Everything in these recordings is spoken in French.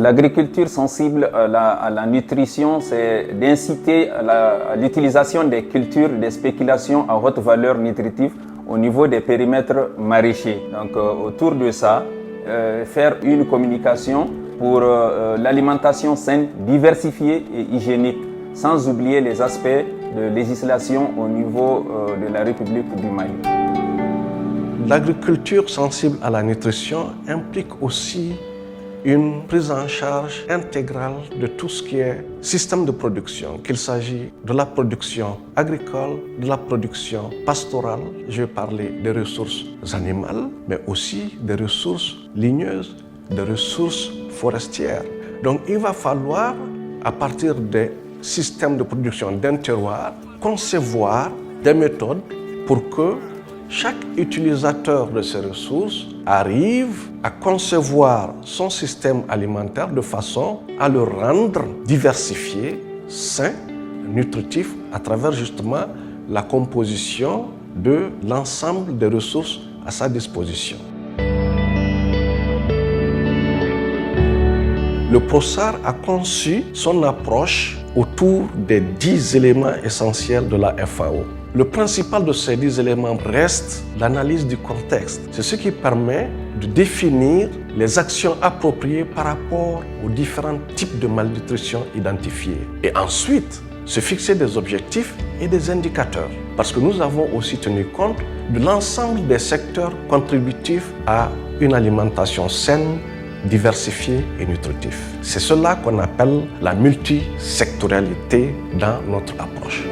L'agriculture sensible à la nutrition, c'est d'inciter à l'utilisation des cultures, des spéculations à haute valeur nutritive au niveau des périmètres maraîchers. Donc autour de ça, faire une communication pour l'alimentation saine, diversifiée et hygiénique, sans oublier les aspects de législation au niveau de la République du Mali. L'agriculture sensible à la nutrition implique aussi une prise en charge intégrale de tout ce qui est système de production, qu'il s'agit de la production agricole, de la production pastorale, je vais parler des ressources animales, mais aussi des ressources ligneuses, des ressources forestières. Donc il va falloir, à partir des systèmes de production d'un terroir, concevoir des méthodes pour que chaque utilisateur de ces ressources arrive à concevoir son système alimentaire de façon à le rendre diversifié, sain, nutritif, à travers justement la composition de l'ensemble des ressources à sa disposition. Le PROSAR a conçu son approche autour des 10 éléments essentiels de la FAO. Le principal de ces 10 éléments reste l'analyse du contexte. C'est ce qui permet de définir les actions appropriées par rapport aux différents types de malnutrition identifiés. Et ensuite, se fixer des objectifs et des indicateurs. Parce que nous avons aussi tenu compte de l'ensemble des secteurs contributifs à une alimentation saine, diversifiée et nutritive. C'est cela qu'on appelle la multisectorialité dans notre approche.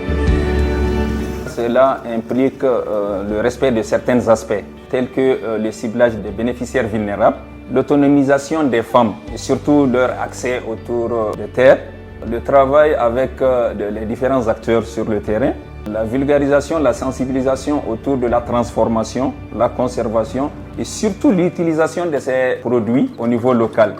Cela implique le respect de certains aspects, tels que le ciblage des bénéficiaires vulnérables, l'autonomisation des femmes et surtout leur accès autour des terres, le travail avec les différents acteurs sur le terrain, la vulgarisation, la sensibilisation autour de la transformation, la conservation et surtout l'utilisation de ces produits au niveau local.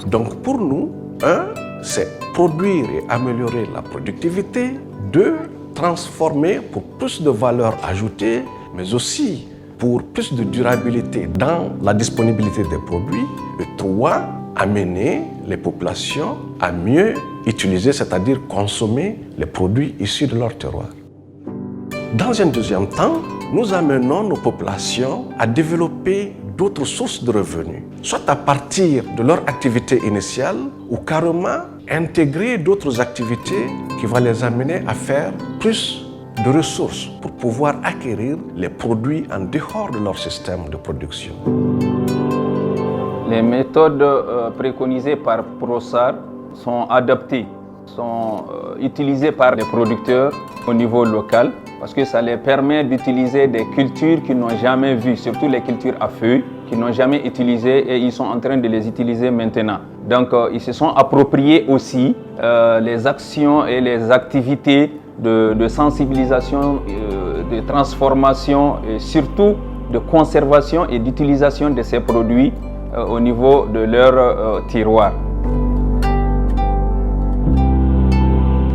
Donc pour nous, 1, c'est produire et améliorer la productivité. 2, transformer pour plus de valeur ajoutée, mais aussi pour plus de durabilité dans la disponibilité des produits. Et 3, amener les populations à mieux utiliser, c'est-à-dire consommer les produits issus de leur terroir. Dans un deuxième temps, nous amenons nos populations à développer d'autres sources de revenus, soit à partir de leur activité initiale ou carrément intégrer d'autres activités qui vont les amener à faire plus de ressources pour pouvoir acquérir les produits en dehors de leur système de production. Les méthodes préconisées par PROSAR sont adaptées, sont utilisées par les producteurs au niveau local parce que ça les permet d'utiliser des cultures qu'ils n'ont jamais vues, surtout les cultures à feuilles qu'ils n'ont jamais utilisées et ils sont en train de les utiliser maintenant. Donc ils se sont appropriés aussi les actions et les activités de sensibilisation, de transformation et surtout de conservation et d'utilisation de ces produits au niveau de leur tiroir.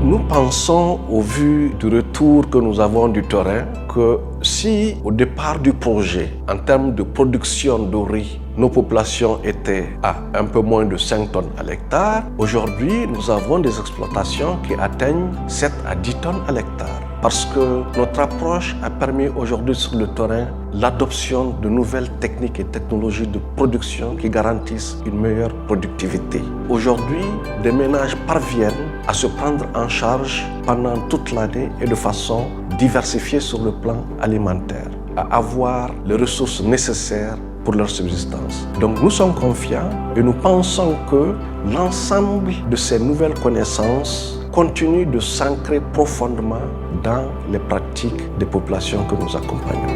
Nous pensons, au vu du retour que nous avons du terrain, que si au départ du projet, en termes de production de riz, nos populations étaient à un peu moins de 5 tonnes à l'hectare, aujourd'hui nous avons des exploitations qui atteignent 7 à 10 tonnes à l'hectare. Parce que notre approche a permis aujourd'hui sur le terrain l'adoption de nouvelles techniques et technologies de production qui garantissent une meilleure productivité. Aujourd'hui, des ménages parviennent à se prendre en charge pendant toute l'année et de façon diversifiée sur le plan alimentaire, à avoir les ressources nécessaires pour leur subsistance. Donc nous sommes confiants et nous pensons que l'ensemble de ces nouvelles connaissances continue de s'ancrer profondément dans les pratiques des populations que nous accompagnons.